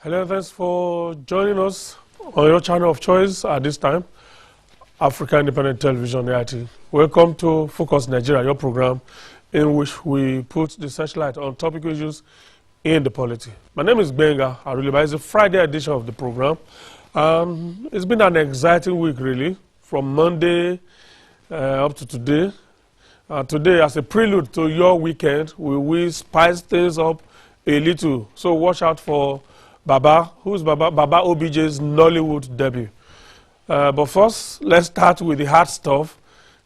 Hello, thanks for joining us on your channel of choice at this time, Africa Independent Television, AIT. Welcome to Focus Nigeria, your program in which we put the searchlight on topic issues in the polity. My name is Benga Aruliba. It's a Friday edition of the program. It's been an exciting week, really, from Monday up to today. Today, as a prelude to your weekend, we will spice things up a little. So watch out for Baba OBJ's Nollywood debut. But first, let's start with the hard stuff.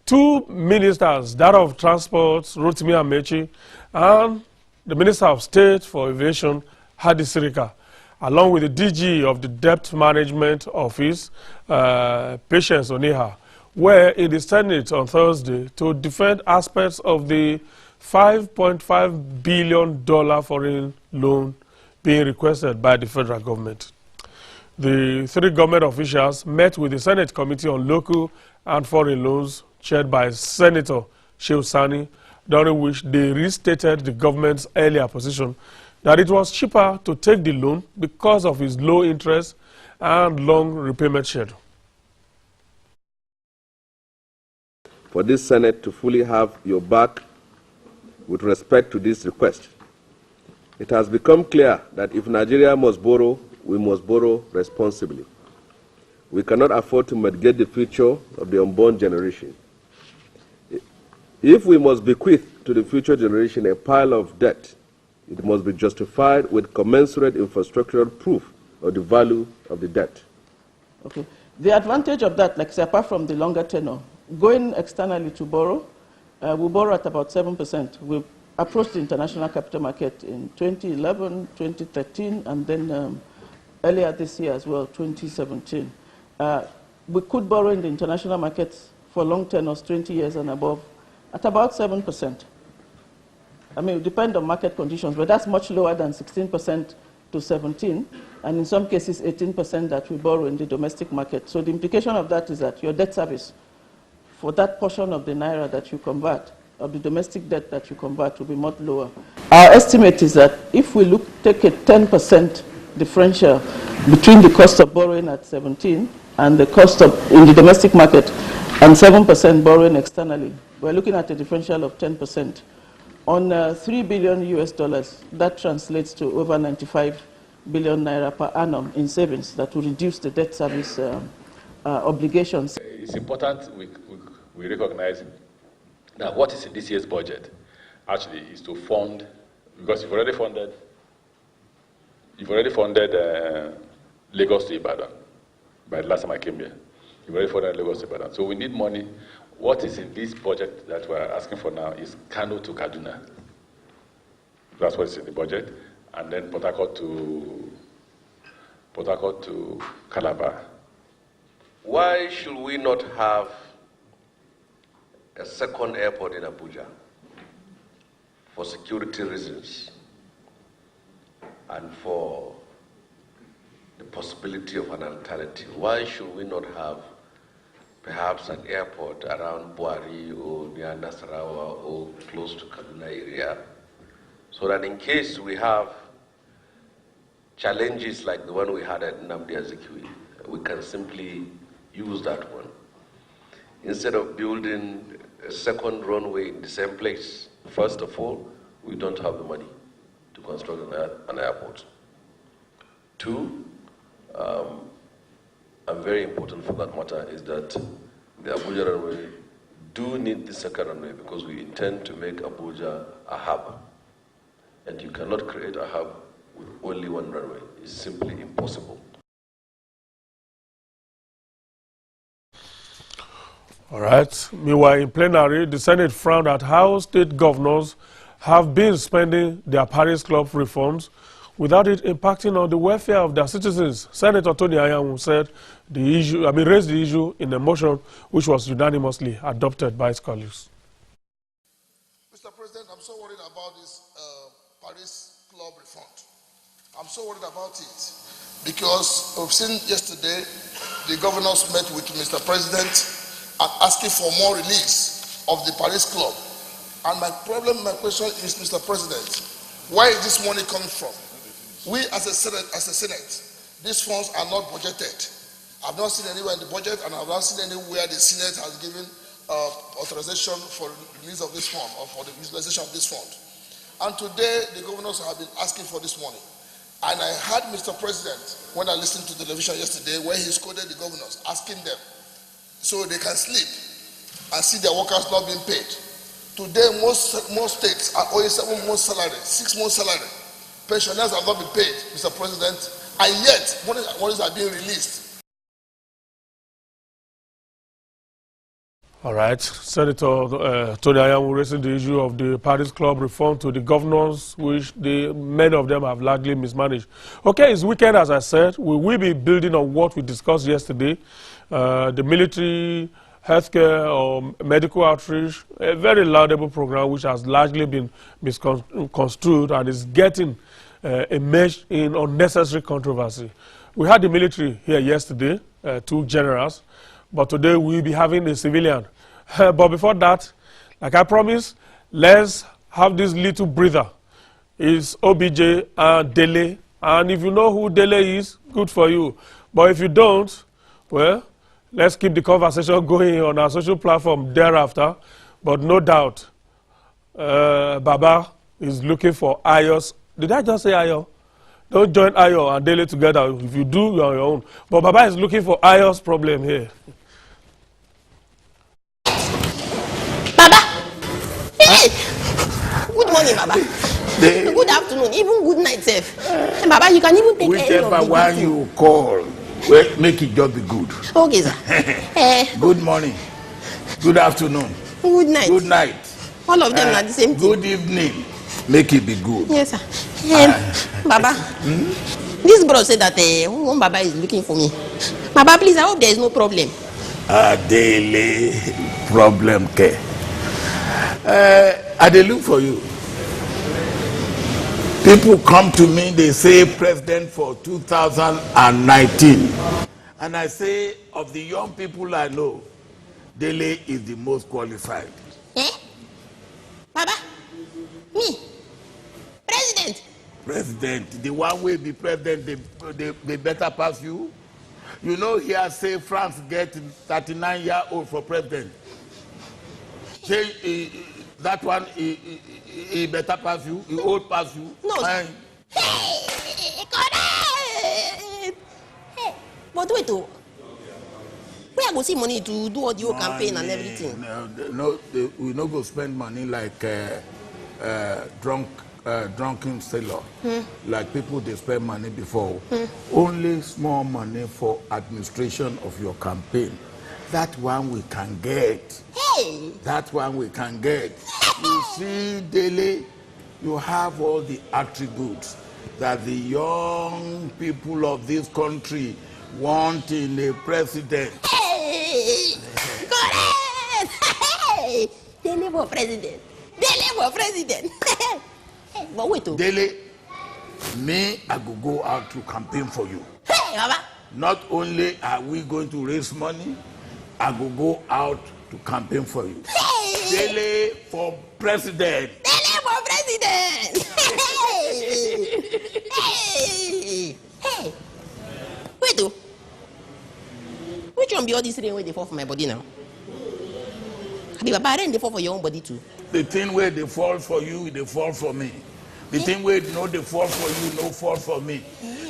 Two ministers, that of Transport, Rotimi Amechi, and the Minister of State for Aviation, Hadi Sirika, along with the DG of the Debt Management Office, Patience Oniha, were in the Senate on Thursday to defend aspects of the $5.5 billion foreign loan being requested by the federal government. The three government officials met with the Senate Committee on Local and Foreign Loans, chaired by Senator Shehu Sani, during which they restated the government's earlier position that it was cheaper to take the loan because of its low interest and long repayment schedule. For this Senate to fully have your back with respect to this request, it has become clear that if Nigeria must borrow, we must borrow responsibly. We cannot afford to mitigate the future of the unborn generation. If we must bequeath to the future generation a pile of debt, it must be justified with commensurate infrastructural proof of the value of the debt. Okay. The advantage of that, like say, apart from the longer tenure, going externally to borrow, we borrow at about 7%. We approached the international capital market in 2011, 2013, and then earlier this year as well, 2017. We could borrow in the international markets for long tenures, 20 years and above, at about 7%. I mean, it depends on market conditions, but that's much lower than 16% to 17%, and in some cases 18% that we borrow in the domestic market. So the implication of that is that your debt service for that portion of the naira that you convert, of the domestic debt that you convert, will be much lower. Our estimate is that if we take a 10% differential between the cost of borrowing at 17 and the cost of in the domestic market and 7% borrowing externally, we're looking at a differential of 10%. On $3 billion US, that translates to over 95 billion naira per annum in savings that will reduce the debt service obligations. It's important we recognize that what is in this year's budget actually is to fund, because you've already funded Lagos to Ibadan by the last time I came here. You've already funded Lagos to Ibadan. So we need money. What is in this budget that we're asking for now is Kano to Kaduna. That's what's in the budget. And then Port Harcourt to Calabar. Why should we not have a second airport in Abuja for security reasons and for the possibility of an alternative? Why should we not have perhaps an airport around Buhari or near Nasarawa or close to Kaduna area, so that in case we have challenges like the one we had at Nnamdi Azikiwe, we can simply use that one, instead of building a second runway in the same place? First of all, we don't have the money to construct an airport. Two, and very important for that matter, is that the Abuja runway do need the second runway because we intend to make Abuja a hub. And you cannot create a hub with only one runway. It's simply impossible. All right. Meanwhile, in plenary, the Senate frowned at how state governors have been spending their Paris Club reforms without it impacting on the welfare of their citizens. Senator Tony Ayamu said raised the issue in a motion which was unanimously adopted by his colleagues. Mr. President, I'm so worried about this Paris Club reform. I'm so worried about it because we've seen yesterday the governors met with Mr. President and asking for more release of the Paris Club. And my question is, Mr. President, where is this money coming from? We as a Senate, these funds are not budgeted. I've not seen anywhere in the budget, and I've not seen anywhere the Senate has given authorization for the release of this fund or for the utilization of this fund. And today, the governors have been asking for this money. And I heard Mr. President, when I listened to television yesterday, where he scolded the governors, asking them so they can sleep and see their workers not being paid. Today, most states are owing 7 months' salary, 6 months' salary. Pensioners have not been paid, Mr. President, and yet monies are being released. All right, Senator Tony Ayamu raising the issue of the Paris Club reform to the governors, which many of them have largely mismanaged. Okay, it's weekend, as I said. We will be building on what we discussed yesterday, the military, healthcare, or medical outreach, a very laudable program which has largely been misconstrued and is getting immersed in unnecessary controversy. We had the military here yesterday, 2 generals, but today we'll be having a civilian. But before that, like I promised, let's have this little breather. It's OBJ and Dele. And if you know who Dele is, good for you. But if you don't, well, let's keep the conversation going on our social platform thereafter. But no doubt, Baba is looking for Ayo's. Did I just say Ayo? Don't join Ayo and Dele together. If you do, you're on your own. But Baba is looking for Ayo's problem here. Baba! Hey! Good morning, Baba. Good afternoon, even good night, Sef. Baba, you can even take any of the whichever one you call, well, make it just be good. Okay, sir. Good morning. Good afternoon. Good night. Good night. All of them are the same thing. Good evening. Make it be good. Yes, sir. Baba, this bro said that one Baba is looking for me. Baba, please, I hope there is no problem. A daily problem care. I dey look for you. People come to me, they say president for 2019. And I say, of the young people I know, Dele is the most qualified. Eh? Baba, me, president. President, the one will be president, they better pass you. You know, here say France get 39-year-old for president. Say that one, he better pass you, he old pass you. No, sir. Hey, correct. Hey, but wait, where I go see money to do all the whole campaign and everything? No, we no go spend money like drunken sailor, like people they spend money before. Only small money for administration of your campaign. That one we can get. Hey! That one we can get. You see, Dele, you have all the attributes that the young people of this country want in a president. Hey! Correct! Hey! Dele for president. Dele for president. Hey, but wait, Dele, me, I go out to campaign for you. Hey, Baba. Not only are we going to raise money, I go out to campaign for you. Hey! Dele for president. Dele for president. Hey! Hey! Hey! Wait, which one be all this rain where they fall for my body now? Abi Baba, rain they fall for your own body too. The thing where they fall for you, they fall for me. The thing where no they fall for you, no fall for me.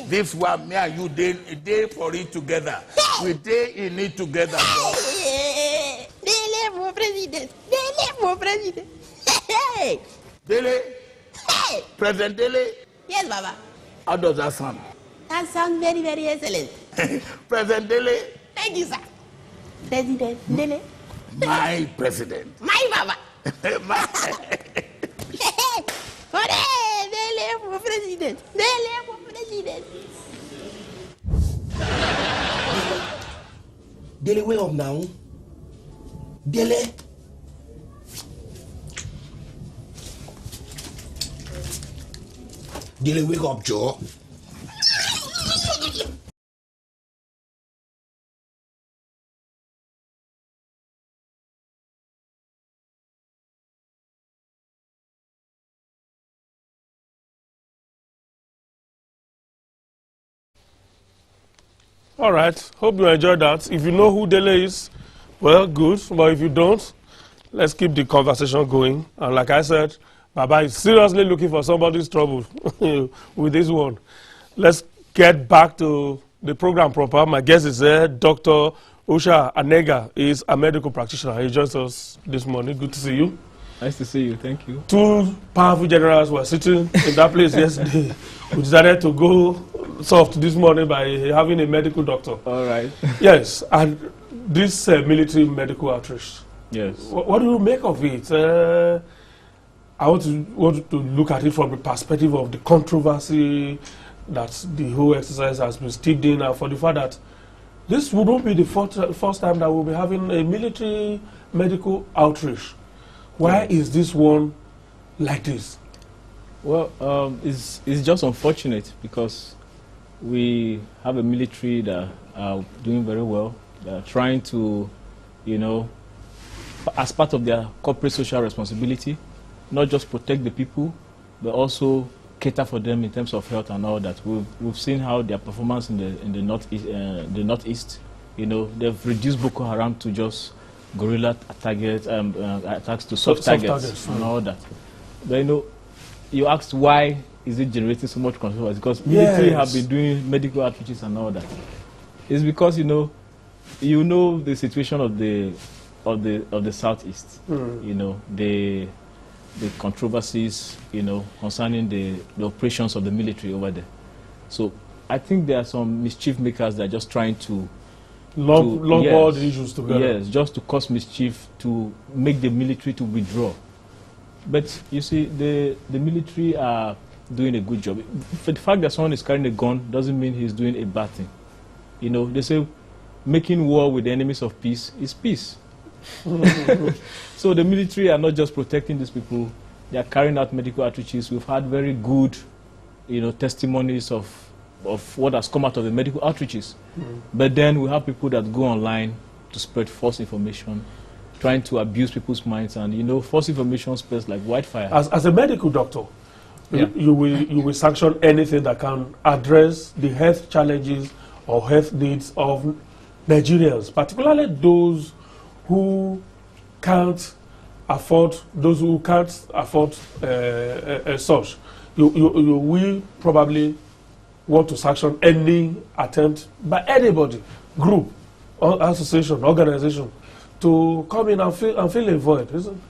This one, me and you, they for it together. We day in it together. Dele for president. Dele for president. Hey! Dele, Hey! President Dele, Yes, Baba. how does that sound? That sounds very, very excellent. President Dele, Thank you, sir. President Dele. my president. My Baba. My- Correct! Dele for president. Dele for president. Dele, wake up now. Dele. Dele, wake up, Joe. All right. Hope you enjoyed that. If you know who Dele is, well, good. But if you don't, let's keep the conversation going. And like I said, Baba is seriously looking for somebody's trouble with this one. Let's get back to the program proper. My guest is there, Dr. Usha Anenga is a medical practitioner. He joins us this morning. Good to see you. Nice to see you. Thank you. Two powerful generals were sitting in that place yesterday. We decided to go soft this morning by having a medical doctor. All right. Yes, and this military medical outreach. Yes. What do you make of it? I want to look at it from the perspective of the controversy that the whole exercise has been steeped in, and for the fact that this wouldn't be the first time that we'll be having a military medical outreach. Why is this one like this? Well, it's just unfortunate because we have a military that are doing very well. They are trying to, you know, as part of their corporate social responsibility, not just protect the people, but also cater for them in terms of health and all that. We've seen how their performance in the northeast, you know, they've reduced Boko Haram to just guerrilla attacks to soft targets and all that. But you know, you asked why is it generating so much controversy? Because military have been doing medical outreaches and all that. It's because you know the situation of the southeast. You know the controversies, you know, concerning the operations of the military over there. So I think there are some mischief makers that are just trying to lump all the issues together. Yes, just to cause mischief, to make the military to withdraw. But you see, the military are doing a good job. For the fact that someone is carrying a gun doesn't mean he's doing a bad thing. You know, they say making war with the enemies of peace is peace. So the military are not just protecting these people, they are carrying out medical outreaches. We've had very good, you know, testimonies of what has come out of the medical outreaches. But then we have people that go online to spread false information, trying to abuse people's minds, and you know, false information spreads like wildfire. As a medical doctor, you will sanction anything that can address the health challenges or health needs of Nigerians, particularly those who can't afford such. You will probably want to sanction any attempt by anybody, group, or association, organization, to come in and fill a void, isn't it?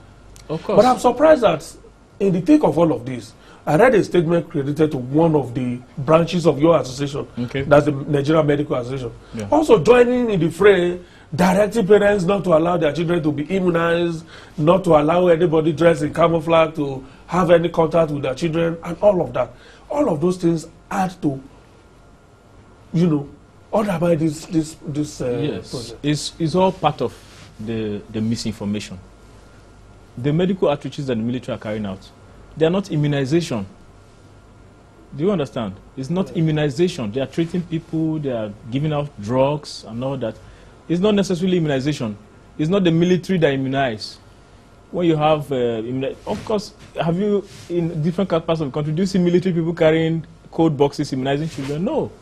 Of course. But I'm surprised that in the thick of all of this, I read a statement credited to one of the branches of your association, that's the Nigerian Medical Association, also joining in the fray, directing parents not to allow their children to be immunized, not to allow anybody dressed in camouflage to have any contact with their children, and all of that. All of those things add to, you know, undermine this project. It's all part of the misinformation. The medical outreaches that the military are carrying out, they are not immunization. Do you understand? It's not immunization. They are treating people, they are giving out drugs and all that. It's not necessarily immunization. It's not the military that immunize. When you have, of course, have you, in different parts of the country, do you see military people carrying code boxes immunizing children? No.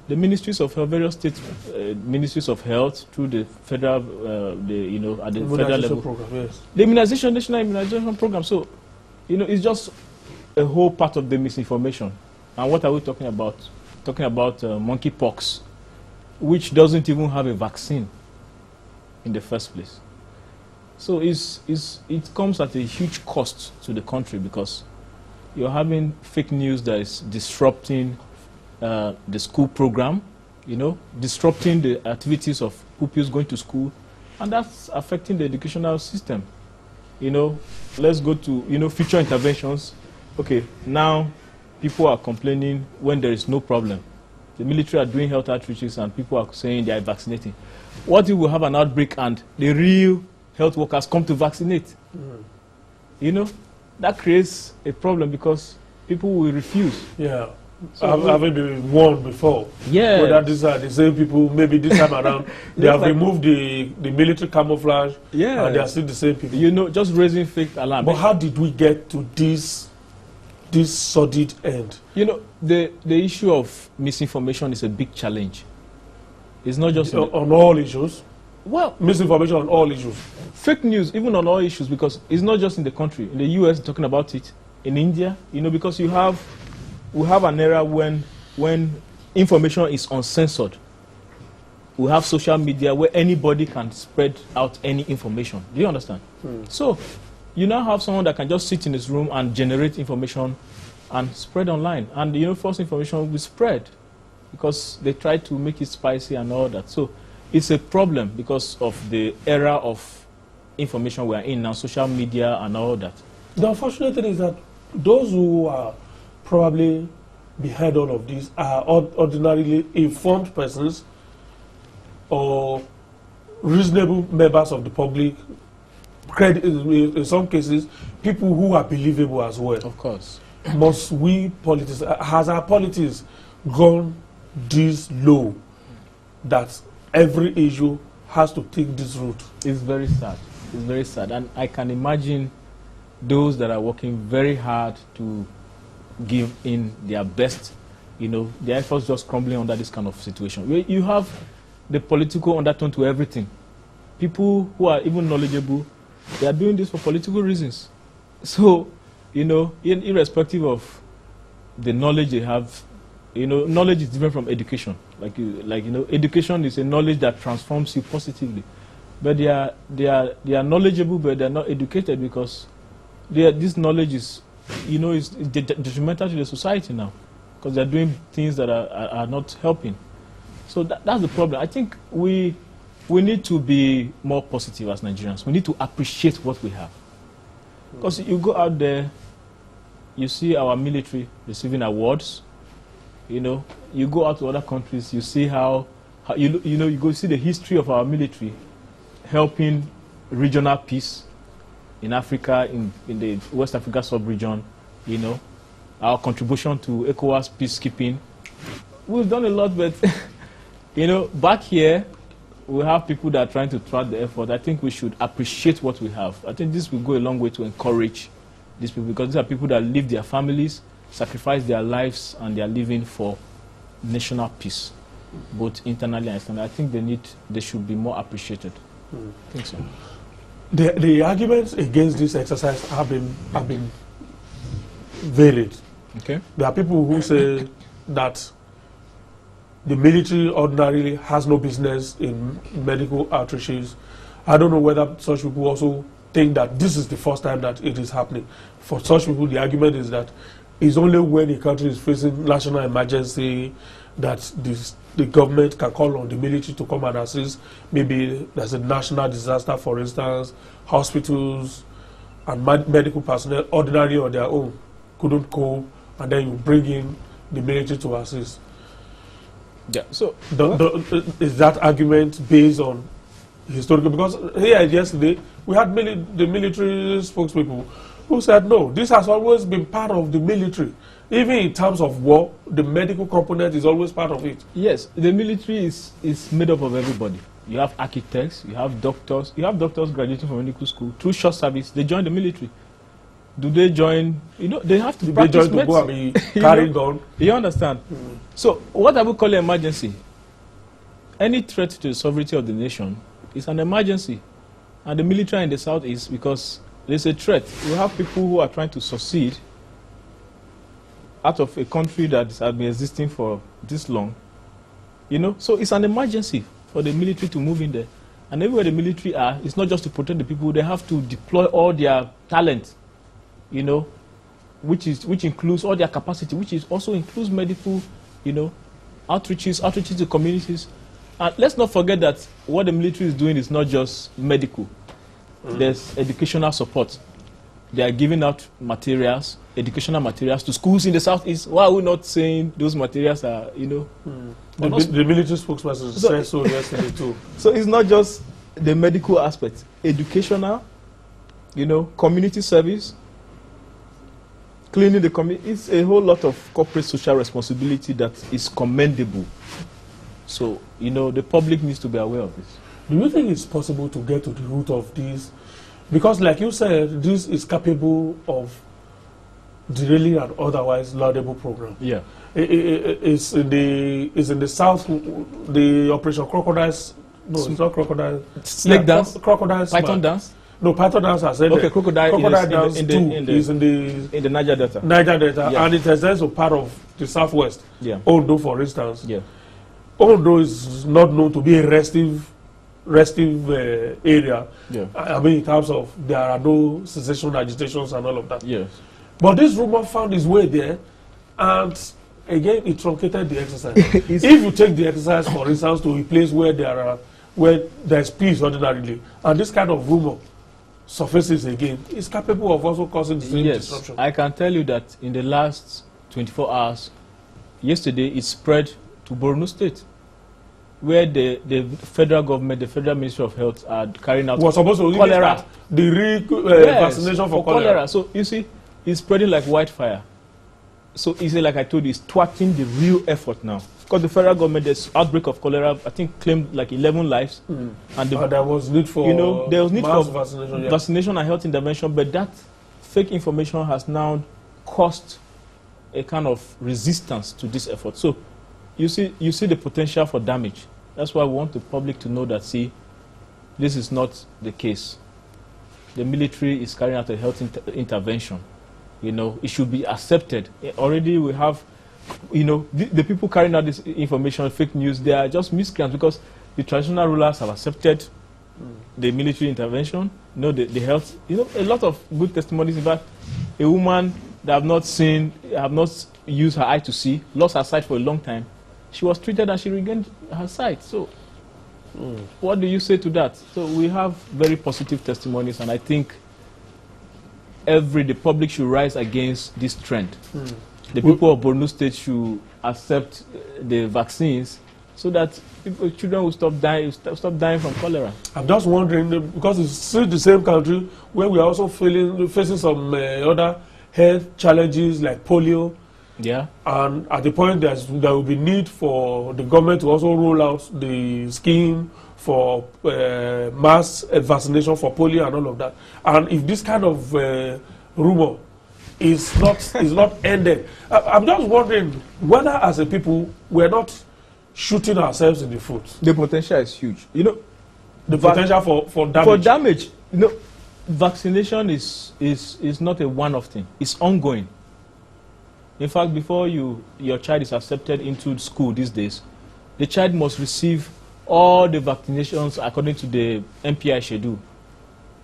The ministries of health, various state ministries of health, through the federal, at the federal level, program, the national immunization program. So, you know, it's just a whole part of the misinformation. And what are we talking about? Talking about monkeypox, which doesn't even have a vaccine in the first place. So it comes at a huge cost to the country because you're having fake news that is disrupting the school program, you know, disrupting the activities of pupils going to school, and that's affecting the educational system. You know, let's go to, you know, future interventions. Okay, now people are complaining when there is no problem. The military are doing health outreaches and people are saying they are vaccinating. What if we have an outbreak and the real health workers come to vaccinate? You know, that creates a problem because people will refuse. Yeah. So having been warned before. Yeah. Whether these are the same people, maybe this time around, they have removed the military camouflage, and they are still the same people. You know, just raising fake alarm. But how did we get to this sordid end? You know, the issue of misinformation is a big challenge. It's not just on all issues. Well, misinformation on all issues. Fake news, even on all issues, because it's not just in the country. In the US, talking about it. In India, because we have an era when information is uncensored. We have social media where anybody can spread out any information. Do you understand? So you now have someone that can just sit in his room and generate information and spread online. And false information will spread because they try to make it spicy and all that. So it's a problem because of the era of information we are in now, social media and all that. The unfortunate thing is that those who are probably behind all of this are ordinarily informed persons or reasonable members of the public, in some cases, people who are believable as well. Of course. Must we politics, has our politics gone this low that every issue has to take this route? It's very sad. It's very sad. And I can imagine those that are working very hard to give in their best, their efforts just crumbling under this kind of situation. You have the political undertone to everything. People who are even knowledgeable, they are doing this for political reasons. So, irrespective of the knowledge they have, knowledge is different from education. Education is a knowledge that transforms you positively. But they are knowledgeable, but they are not educated because this knowledge is, is detrimental to the society now because they are doing things that are not helping. So that's the problem. I think we need to be more positive as Nigerians. We need to appreciate what we have. Because you go out there, you see our military receiving awards. You go out to other countries, you see how you go see the history of our military helping regional peace in Africa, in the West Africa sub-region, our contribution to ECOWAS peacekeeping. We've done a lot, but, back here, we have people that are trying to thwart the effort. I think we should appreciate what we have. I think this will go a long way to encourage these people because these are people that leave their families, sacrifice their lives, and they are living for national peace, both internally and externally. I think they should be more appreciated. I think so. The arguments against this exercise have been varied. Okay. There are people who say that the military ordinarily has no business in medical outreaches. I don't know whether such people also think that this is the first time that it is happening. For such people, the argument is that it's only when a country is facing national emergency that the government can call on the military to come and assist. Maybe there's a national disaster, for instance, hospitals and medical personnel ordinarily on their own couldn't cope, and then you bring in the military to assist. Yeah. So is that argument based on historical? Because here yesterday we had the military spokespeople who said no, this has always been part of the military. Even in terms of war, the medical component is always part of it. Yes, the military is made up of everybody. You have architects, you have doctors graduating from medical school through short service. They join the military. Do they join? They have to practice medicine. They go and be carrying gun. You understand? So what I would call an emergency, any threat to the sovereignty of the nation is an emergency. And the military in the south is because there's a threat. We have people who are trying to succeed out of a country that has been existing for this long. So it's an emergency for the military to move in there. And everywhere the military are, it's not just to protect the people, they have to deploy all their talent. Which includes all their capacity, which also includes medical, outreaches to communities. And let's not forget that what the military is doing is not just medical. There's educational support. They are giving out materials, educational materials to schools in the southeast. Why are we not saying those materials are, The military spokesperson said so yesterday too. So it's not just the medical aspect. Educational, community service, cleaning the community. It's a whole lot of corporate social responsibility that is commendable. So, the public needs to be aware of this. Do you think it's possible to get to the root of this? Because like you said, this is capable of derailing an otherwise laudable program. Yeah. It's in the south, the Operation Crocodiles. No, it's not crocodile. Snake dance? Crocodile. Python dance? No, Python dance has ended. Okay, crocodile dance in the Niger Delta. Niger Delta, Yeah. and it is also part of the southwest. Yeah. Ondo, for instance. Yeah. Ondo is not known to be a restive area. Yeah. I mean, in terms of there are no secession agitations and all of that. Yes. But this rumor found its way there, and again, it truncated the exercise. If you take the exercise, for instance, to a place where there's peace ordinarily, and this kind of rumor surfaces again, it's capable of also causing the same disruption. I can tell you that in the last 24 hours, yesterday it spread to Borno State, where the federal government, the Federal Ministry of Health are carrying out cholera. Vaccination for cholera. So you see, it's spreading like wildfire. So easy, like I told you, it's thwarting the real effort now. Because the federal government, this outbreak of cholera, I think, claimed like 11 lives. And there was need for vaccination and health intervention, but that fake information has now caused a kind of resistance to this effort. So you see the potential for damage. That's why we want the public to know that, see, this is not the case. The military is carrying out a health intervention. You know, it should be accepted. Already we have, you know, the people carrying out this information, fake news, they are just miscreants because the traditional rulers have accepted the military intervention, you know, the health, you know, a lot of good testimonies. In fact, a woman that have not used her eye to see, lost her sight for a long time, she was treated and she regained her sight. So what do you say to that? So we have very positive testimonies, and I think the public should rise against this trend. The people of Borno State should accept the vaccines so that children will stop dying from cholera. I'm just wondering, because it's still the same country where we are also facing some other health challenges like polio. Yeah. And at the point there will be need for the government to also roll out the scheme for mass vaccination for polio and all of that. And if this kind of rumor is not ended, I'm just wondering whether as a people we're not shooting ourselves in the foot. The potential is huge. You know, the potential for damage. For damage, you know, vaccination is not a one-off thing. It's ongoing. In fact, before your child is accepted into school these days, the child must receive all the vaccinations according to the MPI schedule.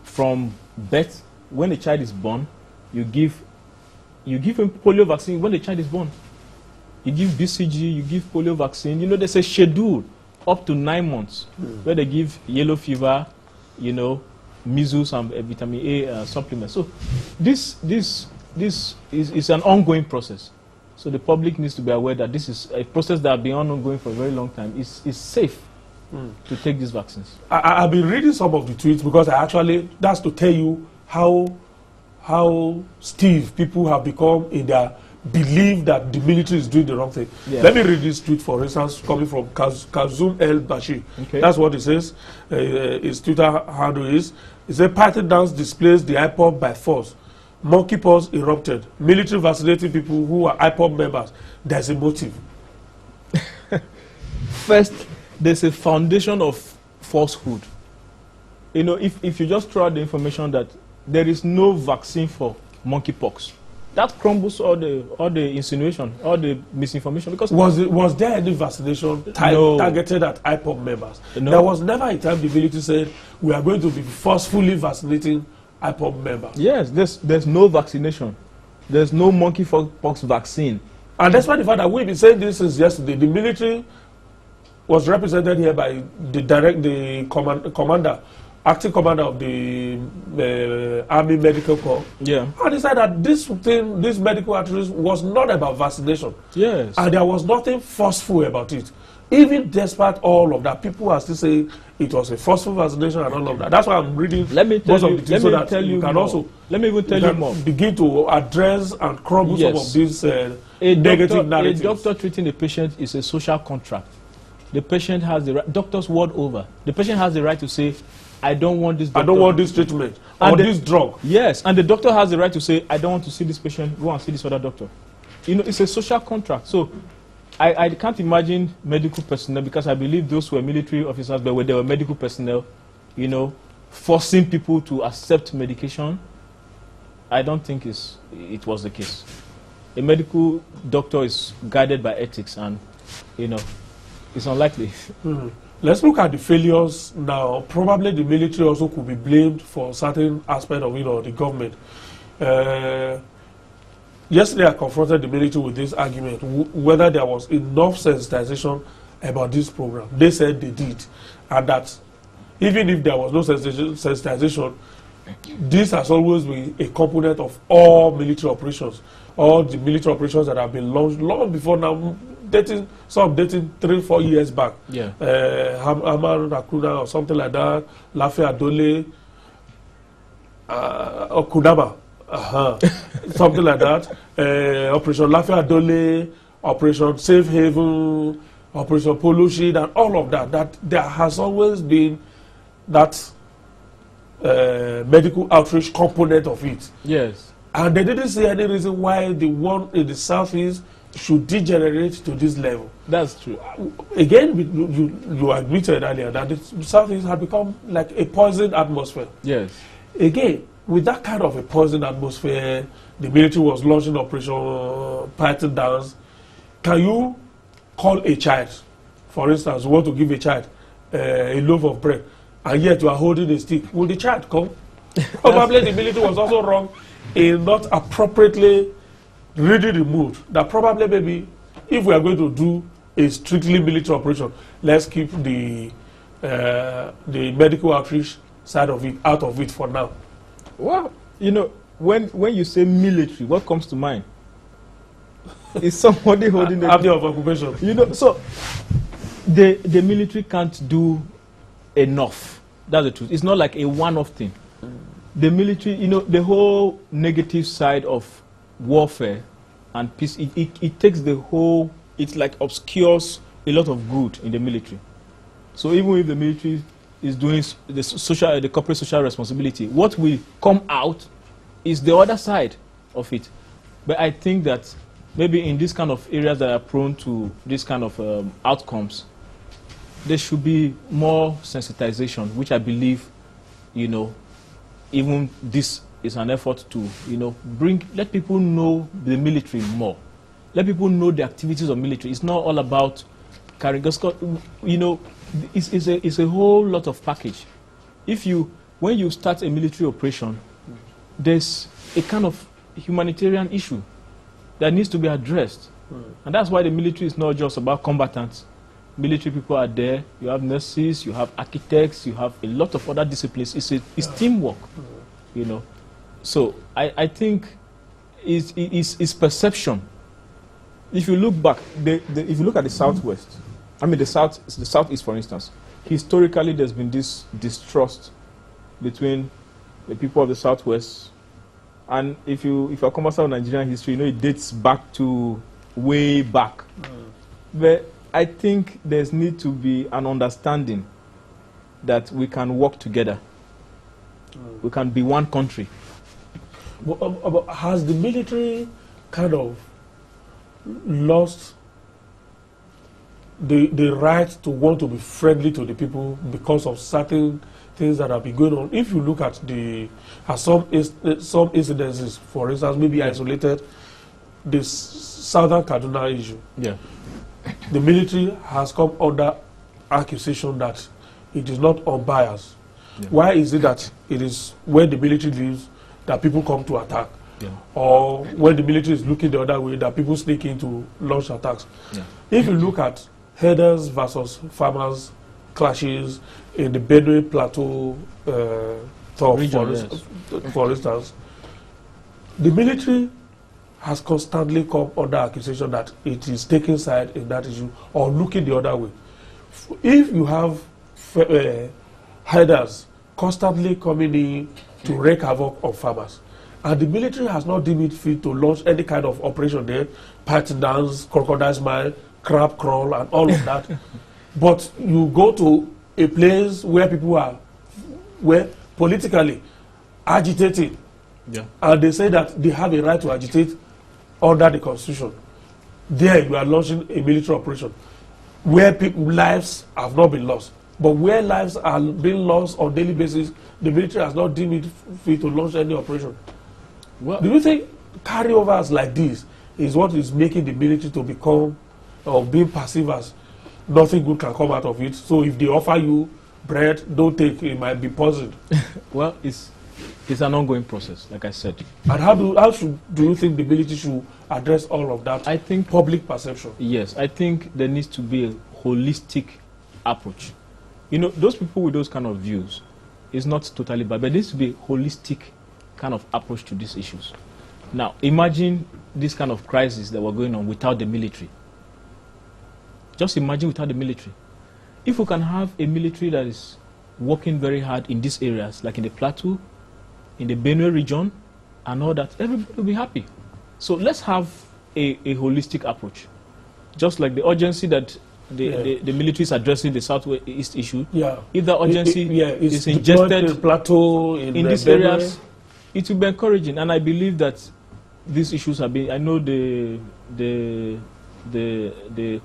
From birth, when the child is born, you give him polio vaccine when the child is born. You give BCG, you give polio vaccine. You know, there's a schedule up to 9 months where they give yellow fever, you know, measles and vitamin A supplements. So this is an ongoing process. So the public needs to be aware that this is a process that has been ongoing for a very long time. It's safe to take these vaccines. I've been reading some of the tweets because that's to tell you how stiff people have become in their belief that the military is doing the wrong thing. Yeah. Let me read this tweet, for instance, coming from Kazum El Bashir. Okay. That's what it says. His Twitter handle is, it says, Python dance displays the IPOB by force. Monkeypox erupted. Military vaccinating people who are IPOB members. There's a motive. First, there's a foundation of falsehood. You know, if you just throw out the information that there is no vaccine for monkeypox, that crumbles all the insinuation, all the misinformation. Because was there any vaccination targeted at IPOB members? No. There was never a time the military said we are going to be forcefully vaccinating IPOB members. Yes, there's no vaccination. There's no monkeypox vaccine. And despite the fact that we've been saying this since yesterday, the military was represented here by the acting commander of the Army Medical Corps. Yeah. And he said that this medical outreach was not about vaccination. Yes. And there was nothing forceful about it. Even despite all of that, people are still saying it was a forceful vaccination and all of that. That's why I'm reading most of the things so that you can also begin to address and crumble some of these negative narratives. A doctor treating a patient is a social contract. The patient has the right, doctor's word over. The patient has the right to say, I don't want this. I don't want this treatment or this drug. Yes, and the doctor has the right to say, I don't want to see this patient. Go and see this other doctor. You know, it's a social contract. So I can't imagine medical personnel, because I believe those were military officers, but when they were medical personnel, you know, forcing people to accept medication. I don't think it was the case. A medical doctor is guided by ethics, and, you know, it's unlikely. Let's look at the failures now. Probably the military also could be blamed for certain aspect of, you know, the government. Yesterday I confronted the military with this argument, whether there was enough sensitization about this program. They said they did, and that even if there was no sensitization, this has always been a component of all military operations. All the military operations that have been launched long before now, some dating 3-4 years back. Yeah. Hamar Nakuna or something like that, Lafayette Adole, or Kudama. Something like that. Operation Lafayette Adole, Operation Safe Haven, Operation Polo Shield, and all of that. That there has always been that medical outreach component of it. Yes. And they didn't see any reason why the one in the southeast should degenerate to this level. That's true. Again, you admitted earlier that the southeast had become like a poisoned atmosphere. Yes. Again, with that kind of a poisoned atmosphere, the military was launching Operation Python Dance. Can you call a child, for instance, you want to give a child a loaf of bread, and yet you are holding a stick? Will the child come? Probably the military was also wrong in not appropriately reading the mood. That probably maybe if we are going to do a strictly military operation, let's keep the medical outreach side of it out of it for now. Well, you know, when you say military, what comes to mind? Is somebody holding the army of occupation. You know, so the military can't do enough. That's the truth. It's not like a one-off thing. The military, you know, the whole negative side of warfare and peace, it takes the whole, it like obscures a lot of good in the military. So even if the military is doing the corporate social responsibility, what will come out is the other side of it. But I think that maybe in these kind of areas that are prone to this kind of outcomes, there should be more sensitization, which I believe, you know, even this is an effort to, you know, let people know the military more. Let people know the activities of military. It's not all about carrying, you know, it's a whole lot of package. When you start a military operation, there's a kind of humanitarian issue that needs to be addressed. And that's why the military is not just about combatants. Military people are there. You have nurses, you have architects, you have a lot of other disciplines. It's teamwork, you know. So I think it's perception. If you look back, if you look at the Southwest, I mean the Southeast, for instance, historically there's been this distrust between the people of the Southwest, and if you're conversant with Nigerian history, you know it dates back to way back. But I think there's need to be an understanding that we can work together. We can be one country. But has the military kind of lost the right to want to be friendly to the people because of certain things that have been going on? If you look at some incidences, for instance, maybe isolated, this Southern Kaduna issue. Yeah. The military has come under accusation that it is not unbiased. Yeah. Why is it that it is when the military leaves that people come to attack? Yeah. Or when the military is looking the other way, that people sneak in to launch attacks? Yeah. If you look at herders versus farmers clashes in the Benue Plateau for instance, the military has constantly come under accusation that it is taking side in that issue or looking the other way. If you have herders constantly coming in to wreak havoc on farmers, and the military has not deemed it fit to launch any kind of operation there, python dance, crocodile smile, crab crawl, and all of that, but you go to a place where people are were politically agitating, and they say that they have a right to agitate under the constitution, there you are launching a military operation where lives have not been lost. But where lives are being lost on a daily basis, the military has not deemed it fit to launch any operation. Well, do you think carryovers like this is what is making the military to become or being passive as nothing good can come out of it? So if they offer you bread, don't take it, might be poisoned. Well, it's an ongoing process, like I said. And how do you think the military should address all of that? I think public perception. Yes, I think there needs to be a holistic approach. You know, those people with those kind of views is not totally bad, but there needs to be a holistic kind of approach to these issues. Now, imagine this kind of crisis that we're going on without the military. Just imagine without the military. If we can have a military that is working very hard in these areas, like in the Plateau, in the Benue region, and all that, everybody will be happy. So let's have a holistic approach. Just like the urgency that the military is addressing the Southeast issue. Yeah. If the urgency is ingested in Plateau, in these areas, it will be encouraging. And I believe that these issues have been, I know the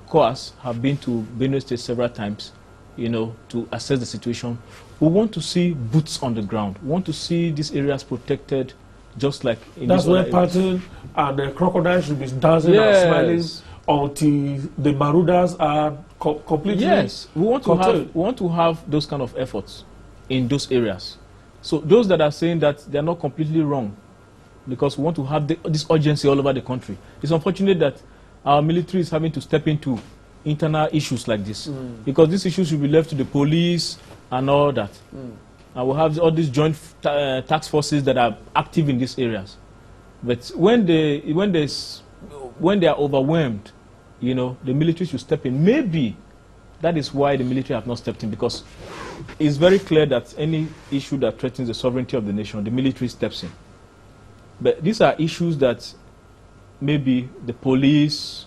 COAS have been to Benue State several times, you know, to assess the situation. We want to see boots on the ground. We want to see these areas protected, just like in that's where Patton and the crocodiles should be dancing and smiling until the marauders are completely. Yes, we want to have those kind of efforts in those areas. So those that are saying that they are not completely wrong, because we want to have this urgency all over the country. It's unfortunate that our military is having to step into internal issues like this, because these issues should be left to the police and all that. And we have all these joint task forces that are active in these areas. But when they are overwhelmed, you know, the military should step in. Maybe that is why the military have not stepped in, because it's very clear that any issue that threatens the sovereignty of the nation, the military steps in. But these are issues that maybe the police,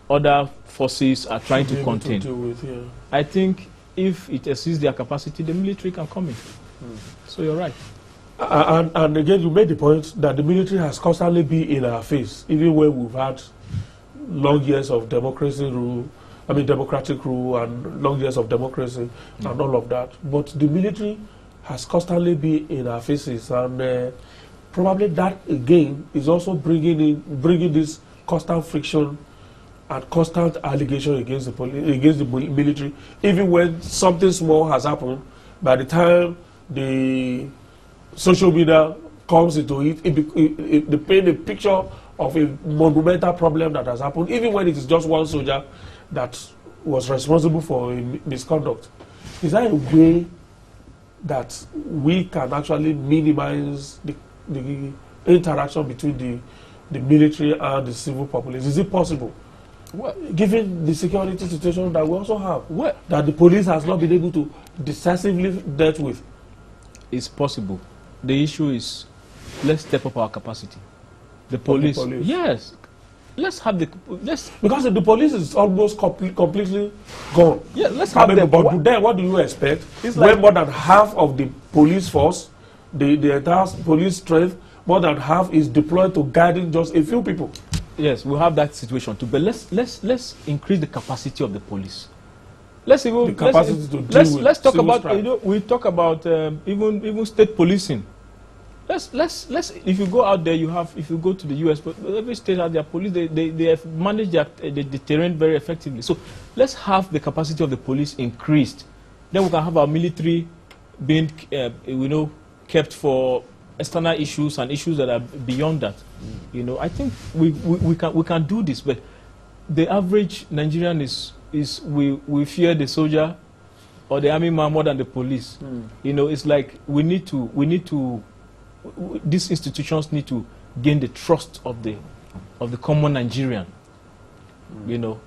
other forces are trying to contain. I think if it exceeds their capacity, the military can come in. So you're right. And again, you made the point that the military has constantly been in our face, even when we've had long years of democratic rule, and long years of democracy and all of that. But the military has constantly been in our faces, and probably that again is also bringing this constant friction and constant allegation against the military. Even when something small has happened, by the time the social media comes into it, they paint a picture of a monumental problem that has happened, even when it is just one soldier that was responsible for a misconduct. Is there a way that we can actually minimize the interaction between the military and the civil populace? Is it possible? Well, given the security situation that we also have, that the police has not been able to decisively deal with? It's possible. The issue is, let's step up our capacity. The police, yes. Because the police is almost completely gone. Yeah, let's have them. But then what do you expect? It's when more than half of the police force, the entire police strength, more than half is deployed to guiding just a few people. Yes, we'll have that situation too. But let's increase the capacity of the police. Let's even let's talk about, you know, we talk about even state policing. Let's if you go out there, if you go to the US, but every state has their police. They have managed the terrain very effectively. So let's have the capacity of the police increased. Then we can have our military being kept for external issues and issues that are beyond that. You know, I think we can do this, but the average Nigerian is we fear the soldier or the army man more than the police. You know, it's like we need to these institutions need to gain the trust of the common Nigerian. You know,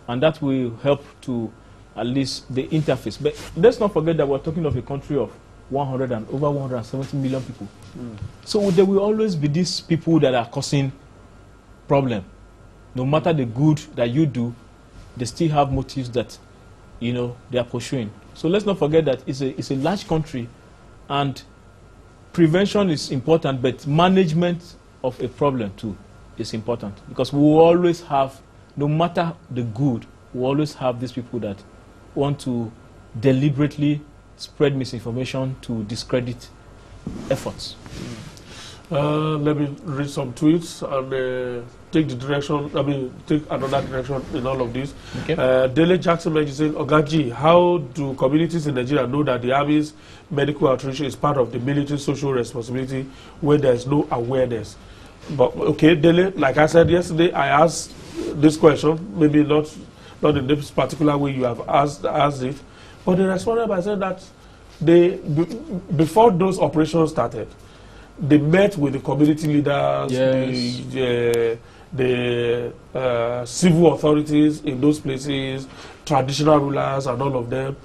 and that will help to at least the interface. But let's not forget that we're talking of a country of over 170 million people. So there will always be these people that are causing problem. No matter the good that you do, they still have motives that, you know, they are pursuing. So let's not forget that it's a large country And prevention is important, but management of a problem too is important, because we will always have, no matter the good, we always have these people that want to deliberately spread misinformation to discredit efforts. Let me read some tweets and take the direction, take another direction in all of this. Okay. Dele Jackson is saying, Ogaji, how do communities in Nigeria know that the Army's medical outreach is part of the military social responsibility where there is no awareness? But okay, Dele, like I said yesterday, I asked this question, maybe not in this particular way you have asked it, but they responded by saying that before those operations started, they met with the community leaders, yes, the civil authorities in those places, traditional rulers and all of them,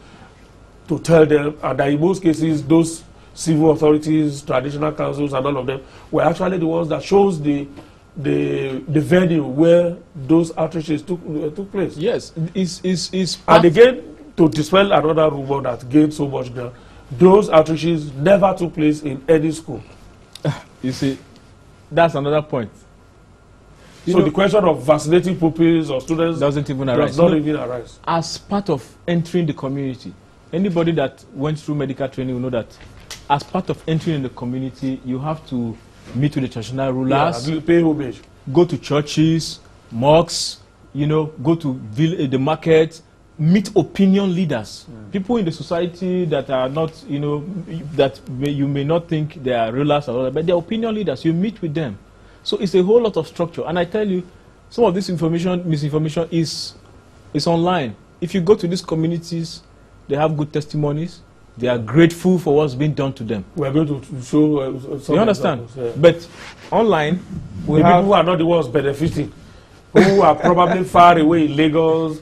to tell them, and that in most cases those civil authorities, traditional councils and all of them were actually the ones that chose the venue where those outreaches took place. Yes, and again, to dispel another rumor that gained so much ground, those outreaches never took place in any school. You see, that's another point. So the question of vaccinating pupils or students doesn't even arise. Does not even arise. As part of entering the community, anybody that went through medical training will know that as part of entering in the community, you have to meet with the traditional rulers, pay homage, go to churches, mosques, go to the market, meet opinion leaders, people in the society that are not, that you may not think they are rulers or but they're opinion leaders. You meet with them. So it's a whole lot of structure. And I tell you, some of this misinformation is online. If you go to these communities, they have good testimonies. They are grateful for what's been done to them. We are going to show some you understand? Examples, yeah. But online, the people who are not the ones benefiting, who are probably far away in Lagos,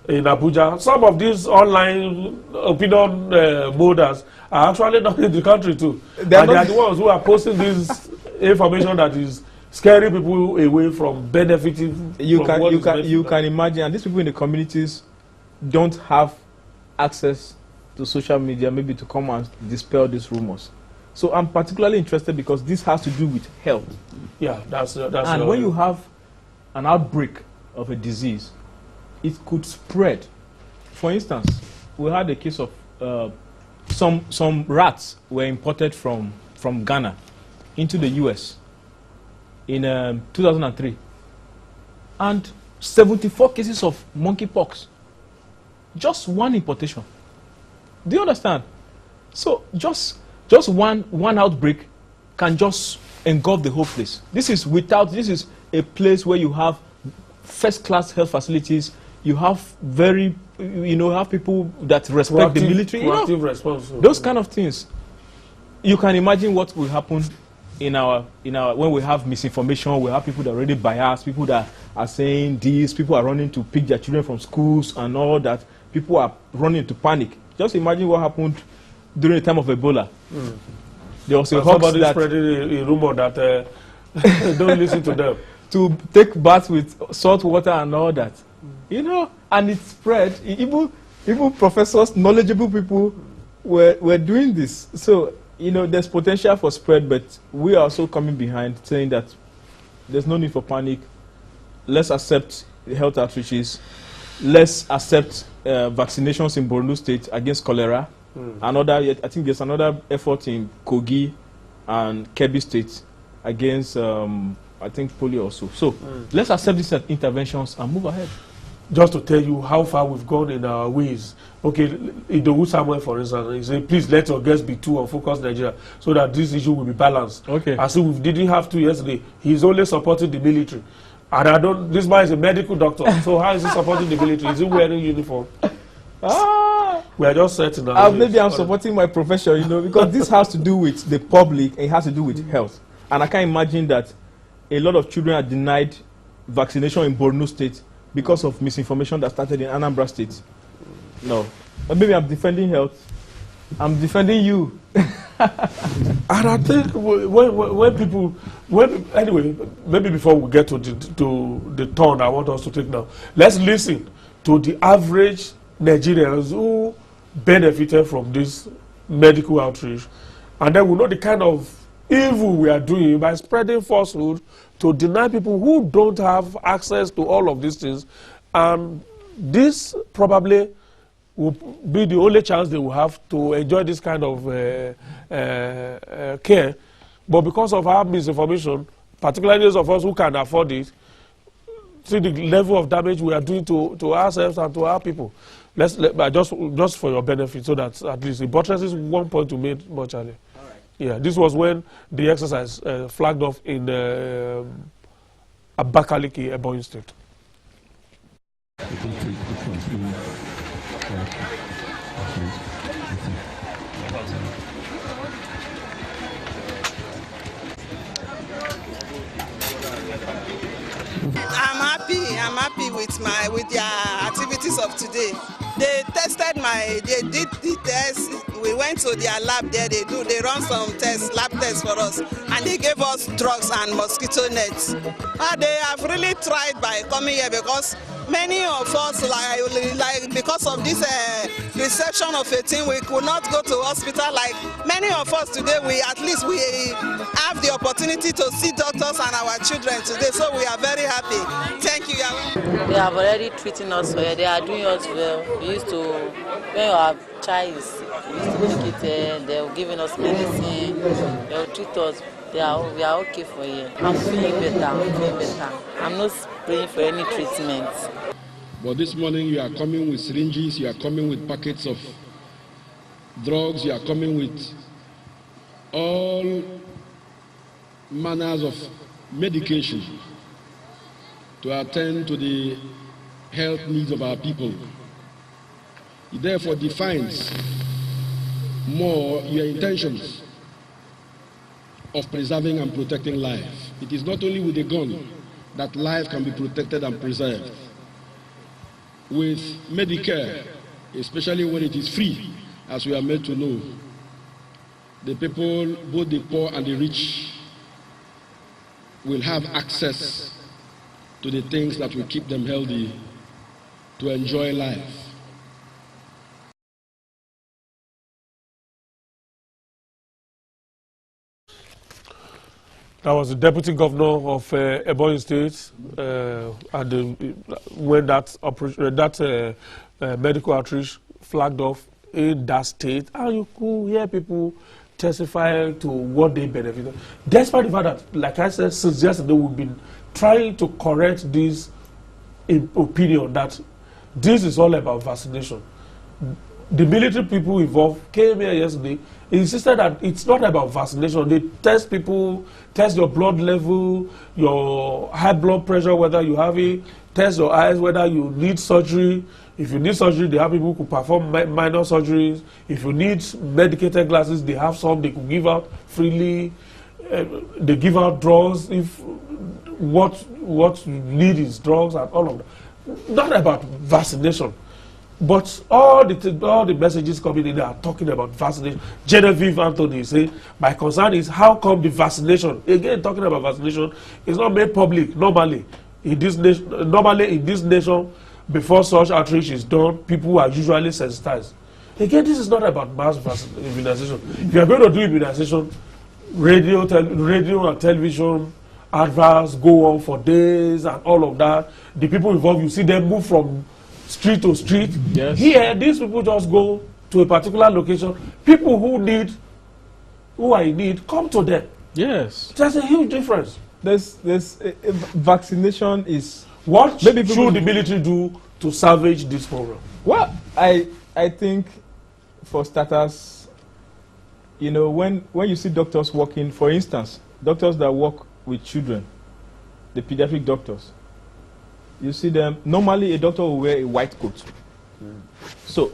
in Abuja. Some of these online opinion molders are actually not in the country too. They are the ones who are posting this information that is scaring people away from benefiting. You can imagine, and these people in the communities don't have access to social media, maybe to come and dispel these rumors. So I'm particularly interested because this has to do with health. Yeah, that's. And when you have an outbreak of a disease, it could spread. For instance, we had a case of some rats were imported from Ghana into the US in 2003, and 74 cases of monkeypox. Just one importation. Do you understand? So just one outbreak can just engulf the whole place. This is a place where you have first-class health facilities. You have have people that respect the military. Proactive response. Those kind of things. You can imagine what will happen in our when we have misinformation. We have people that are already biased, people that are saying this, people are running to pick their children from schools and all that. People are running to panic. Just imagine what happened during the time of Ebola. There was a hoax somebody that spreading a rumor that don't listen to them. To take baths with salt water and all that. And it spread. Even professors, knowledgeable people were doing this. So, there's potential for spread, but we are also coming behind saying that there's no need for panic. Let's accept the health outreaches. Let's accept vaccinations in Borno State against cholera. I think there's another effort in Kogi and Kebbi State against, I think, polio also. So let's accept these interventions and move ahead. Just to tell you how far we've gone in our ways. Okay, Idowu Samuel, for instance, he said, please let your guests be two on Focus Nigeria so that this issue will be balanced. Okay. As if we didn't have to yesterday. He's only supporting the military. And this man is a medical doctor. So how is he supporting the military? Is he wearing uniform? We are just setting maybe I'm supporting my profession, because this has to do with the public. It has to do with health. And I can imagine that a lot of children are denied vaccination in Borno State because of misinformation that started in Anambra State. No. But maybe I'm defending health. I'm defending you. And I think anyway, maybe before we get to the turn I want us to take now, let's listen to the average Nigerians who benefited from this medical outreach And then we know the kind of evil we are doing by spreading falsehood to deny people who don't have access to all of these things. And this probably will be the only chance they will have to enjoy this kind of care. But because of our misinformation, particularly those of us who can afford it, see the level of damage we are doing to ourselves and to our people. Just for your benefit, so that at least it buttresses one point you made much earlier. Right. Yeah, this was when the exercise flagged off in Abakaliki, Ebonyi State. I'm happy with their activities of today. They tested they did the test. We went to their lab there. They run some tests, lab tests for us, and they gave us drugs and mosquito nets. They have really tried by coming here, because many of us, like because of this reception of 18, we could not go to hospital. Like many of us today, we have the opportunity to see doctors and our children today, so we are very happy. Thank you. They have already treating us well. They are doing us well. We used to, when our child is sick, we used to take it there. They were giving us medicine. They will treat us. We are okay for here. I'm feeling better. I'm not praying for any treatment. But this morning you are coming with syringes, you are coming with packets of drugs, you are coming with all manners of medication to attend to the health needs of our people. It therefore defines more your intentions of preserving and protecting life. It is not only with a gun that life can be protected and preserved. With Medicare, especially when it is free, as we are made to know, the people, both the poor and the rich, will have access to the things that will keep them healthy, to enjoy life. That was the deputy governor of Ebonyi State, when that medical outreach flagged off in that state, and you could hear people testify to what they benefited. Despite the fact that, like I said, since yesterday, we've been trying to correct this opinion that this is all about vaccination. The military people involved came here yesterday, insisted that it's not about vaccination. They test people, test your blood level, your high blood pressure, whether you have it, test your eyes, whether you need surgery. If you need surgery, they have people who perform minor surgeries. If you need medicated glasses, they have some they could give out freely. They give out drugs if what you need is drugs and all of that. Not about vaccination. But all the messages coming in are talking about vaccination. Genevieve Anthony say, my concern is how come the vaccination, again talking about vaccination, is not made public normally. In this nation, before such outreach is done, people are usually sensitized. Again, this is not about mass immunization. If you are going to do immunization, radio and television adverts go on for days and all of that. The people involved, you see them move from street to street. Yes. Here, these people just go to a particular location. People who are in need, come to them. Yes. There's a huge difference. Vaccination is... What should the military do to salvage this program? Well, I think, for starters, you know, when you see doctors working, for instance, doctors that work with children, the pediatric doctors, you see them, normally a doctor will wear a white coat. So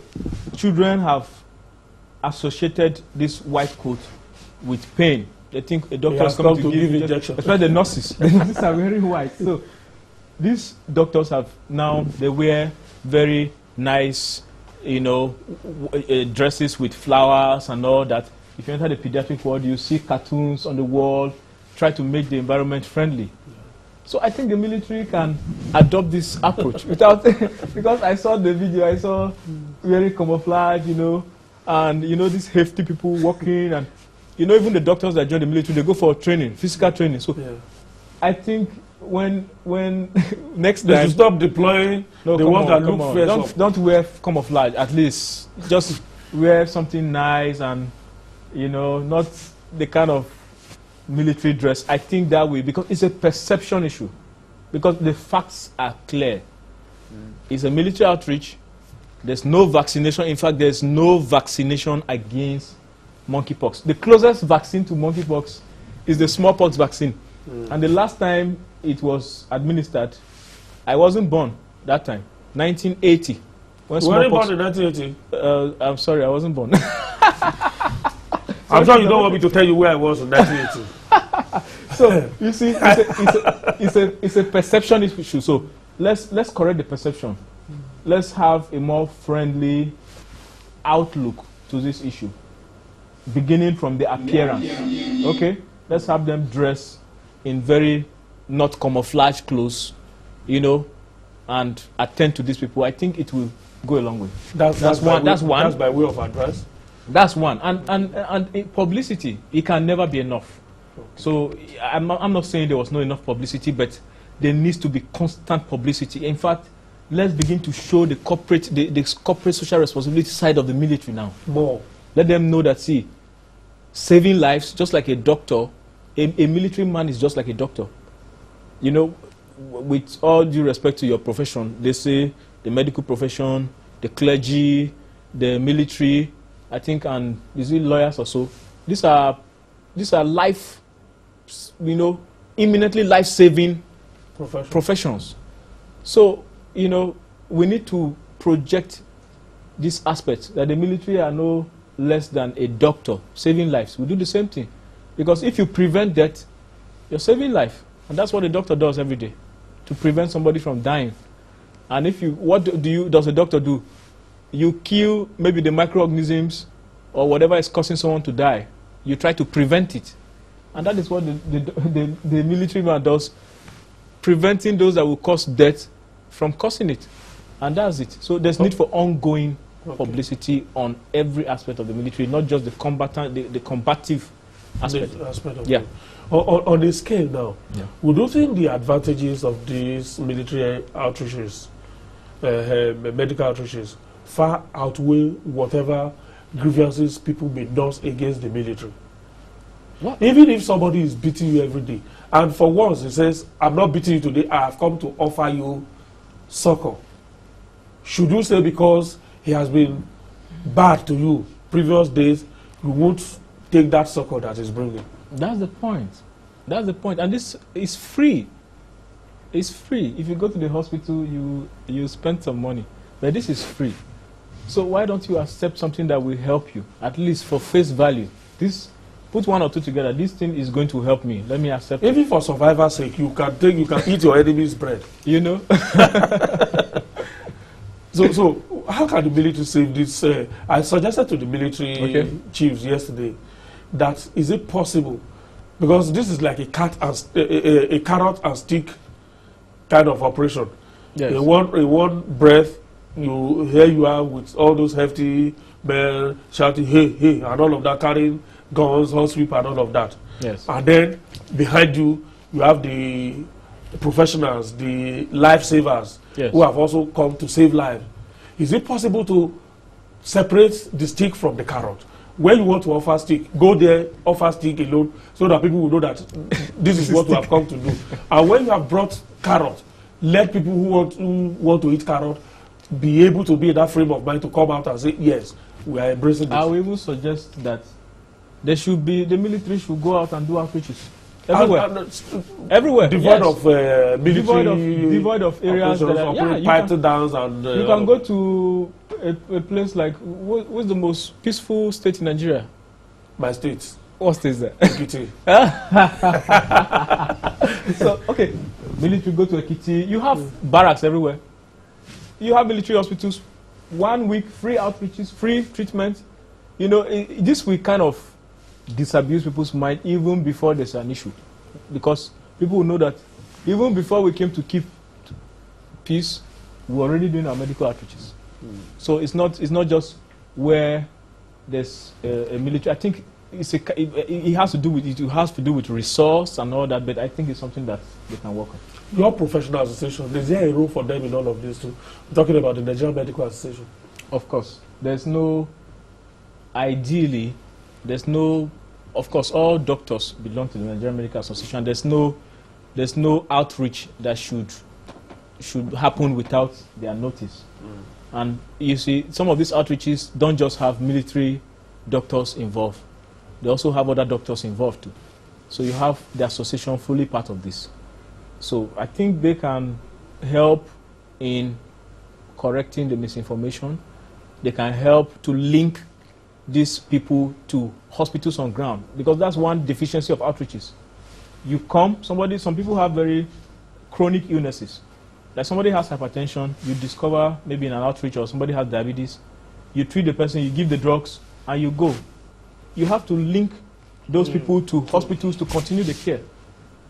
children have associated this white coat with pain. They think a doctor is coming to give injections. Especially the nurses. The nurses are wearing white. So these doctors have now, they wear very nice, you know, dresses with flowers and all that. If you enter the pediatric ward, you see cartoons on the wall, try to make the environment friendly. So I think the military can adopt this approach without, because I saw the video, I saw very camouflage, you know, and you know these hefty people walking, and you know, even the doctors that join the military, they go for training, physical training. So I think when next time... They should stop deploying the ones that look fierce. Don't wear camouflage, at least. Just wear something nice and, you know, not the kind of military dress. I think that way, because it's a perception issue. Because the facts are clear. It's a military outreach. There's no vaccination. In fact, there's no vaccination against monkeypox. The closest vaccine to monkeypox is the smallpox vaccine. And the last time it was administered, I wasn't born that time, 1980. When you were born in 1980? I'm sorry, I wasn't born. I'm sure you don't want me to tell you where I was in 1980. So, you see, it's a perception issue. So, let's correct the perception. Let's have a more friendly outlook to this issue, beginning from the appearance. Okay? Let's have them dress in very not camouflage clothes, you know, and attend to these people. I think it will go a long way. That's one. That's by way of advice. That's one. And publicity, it can never be enough. Okay. So I'm not saying there was not enough publicity, but there needs to be constant publicity. In fact, let's begin to show the corporate social responsibility side of the military now. More. Let them know that, see, saving lives, just like a doctor, a military man is just like a doctor. You know, with all due respect to your profession, they say the medical profession, the clergy, the military, I think, and is it lawyers or so? These are life, you know, imminently life-saving professions. So, you know, we need to project this aspect that the military are no less than a doctor saving lives. We do the same thing. Because if you prevent death, you're saving life. And that's what a doctor does every day, to prevent somebody from dying. And if you, what does a doctor do? You kill maybe the microorganisms or whatever is causing someone to die. You try to prevent it. And that is what the military man does, preventing those that will cause death from causing it. And that's it. So there's need for ongoing publicity on every aspect of the military, not just the combatant, the combative aspect. On the scale now, would you think the advantages of these military outreaches, medical outreaches, far outweigh whatever grievances people may nurse against the military? What? Even if somebody is beating you every day, and for once he says, I'm not beating you today, I have come to offer you succor. Should you say because he has been bad to you previous days, you won't take that succor that is bringing? That's the point. That's the point. And this is free. It's free. If you go to the hospital, you spend some money. But this is free. So why don't you accept something that will help you, at least for face value? This, put one or two together. This thing is going to help me. Let me accept it. Even for survivor's sake, you can eat your enemy's bread. You know? So how can the military save this? I suggested to the military chiefs yesterday that is it possible, because this is like a carrot and stick kind of operation. Yes. In one breath, here you are with all those hefty men shouting, hey, hey, and all of that, carrying guns, horsewhip, and all of that. Yes. And then behind you, you have the professionals, the lifesavers, who have also come to save lives. Is it possible to separate the stick from the carrot? When you want to offer stick, go there, offer stick alone, so that people will know that this is what we have come to do. And when you have brought carrot, let people who want to eat carrot be able to be in that frame of mind to come out and say, yes, we are embracing this. I will even suggest that there should be, the military should go out and do outreaches. Everywhere. Everywhere. Devoid of military. Devoid of areas that are, pipe downs and. You can go to a place like, what's the most peaceful state in Nigeria? My state. What state is that? Ekiti. So, okay, military go to Ekiti. You have barracks everywhere. You have military hospitals. 1 week, free outreaches, free treatment. You know, this will kind of disabuse people's mind even before there's an issue, because people will know that even before we came to keep peace, we're already doing our medical outreaches. So it's not just where there's a military. I think it has to do with resource and all that, but I think it's something that they can work on. Your professional association, is there a role for them in all of this too? We're talking about the Nigerian Medical Association. Of course. Of course, all doctors belong to the Nigerian Medical Association. There's no outreach that should happen without their notice. And you see, some of these outreaches don't just have military doctors involved. They also have other doctors involved too. So you have the association fully part of this. So I think they can help in correcting the misinformation. They can help to link these people to hospitals on ground, because that's one deficiency of outreaches. You come, some people have very chronic illnesses. Like somebody has hypertension, you discover maybe in an outreach, or somebody has diabetes, you treat the person, you give the drugs, and you go. You have to link those people to hospitals to continue the care.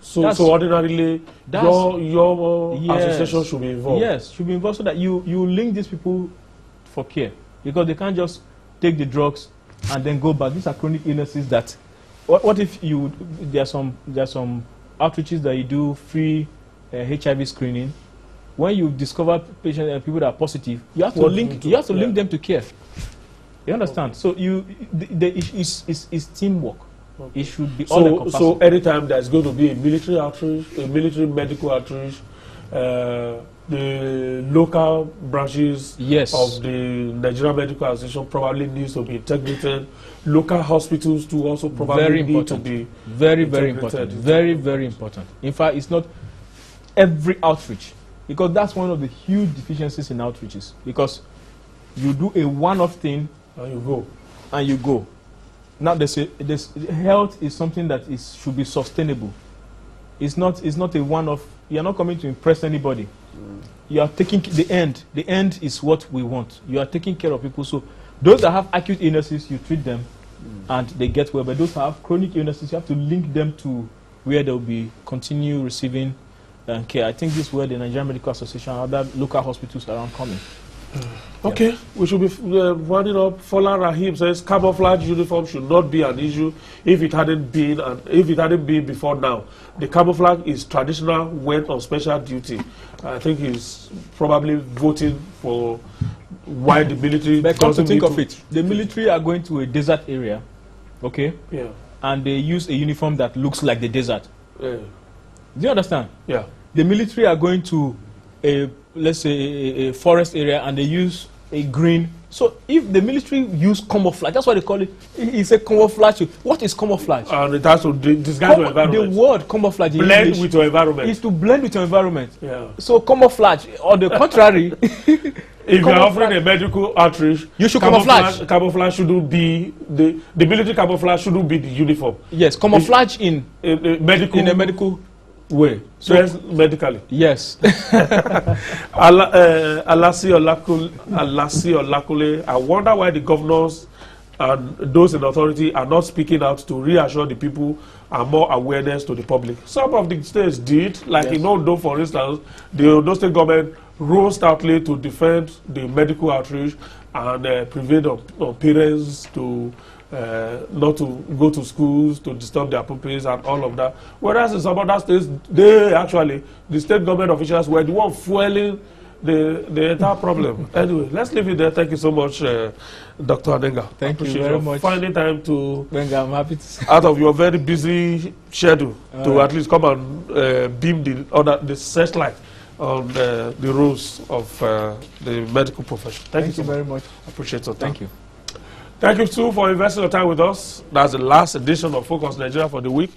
So ordinarily, your association should be involved. Yes, should be involved so that you link these people for care, because they can't just take the drugs and then go back. These are chronic illnesses that, what if there are some outreaches that you do free HIV screening. When you discover people that are positive, you have to link them to care. You understand? So it's teamwork. Okay. It should be all-encompassing. So anytime there's going to be a military outreach, a military medical outreach, the local branches of the Nigerian Medical Association probably needs to be integrated. Local hospitals too also probably need to be very important. Very, very important. In fact, it's not every outreach, because that's one of the huge deficiencies in outreaches. Because you do a one-off thing and you go. Now, health is something that should be sustainable. It's not a one-off. You are not coming to impress anybody. You are taking the end. The end is what we want. You are taking care of people. So those that have acute illnesses, you treat them and they get well. But those that have chronic illnesses, you have to link them to where they'll be continue receiving care. I think this is where the Nigerian Medical Association and other local hospitals are coming. Okay, we should be running up. Fola Rahim says camouflage uniform should not be an issue if it hadn't been before now. The camouflage is traditional when on special duty. I think he's probably voting for why the military. But come to think of it, the military are going to a desert area, okay? Yeah. And they use a uniform that looks like the desert. Yeah. Do you understand? Yeah. The military are going to let's say a forest area, and they use a green. So if the military use camouflage, that's why they call it. It's a camouflage. What is camouflage? And it has to disguise your environment. The word camouflage blend with your environment. Is to blend with your environment. Yeah. So camouflage, on the contrary. If you are offering a medical outreach, you should camouflage. Camouflage shouldn't be the military camouflage shouldn't be the uniform. Yes, camouflage in a medical way. So medically. Yes. Alasi Olakule, I wonder why the governors and those in authority are not speaking out to reassure the people and more awareness to the public. Some of the states did, like in Ondo, for instance, the Ondo state government rose stoutly to defend the medical outreach and prevent parents to not to go to schools, to disturb their pupils and all of that. Whereas in some other states, the state government officials were the one fueling the entire problem. Anyway, let's leave it there. Thank you so much, Dr. Anenga. Thank you very much. Finding time to, I'm happy to out of your very busy schedule, to at least come and beam the searchlight on the rules of the medical profession. Thank you very much. I appreciate your time. Thank you. Thank you too for investing your time with us. That's the last edition of Focus Nigeria for the week.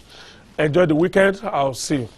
Enjoy the weekend. I'll see you.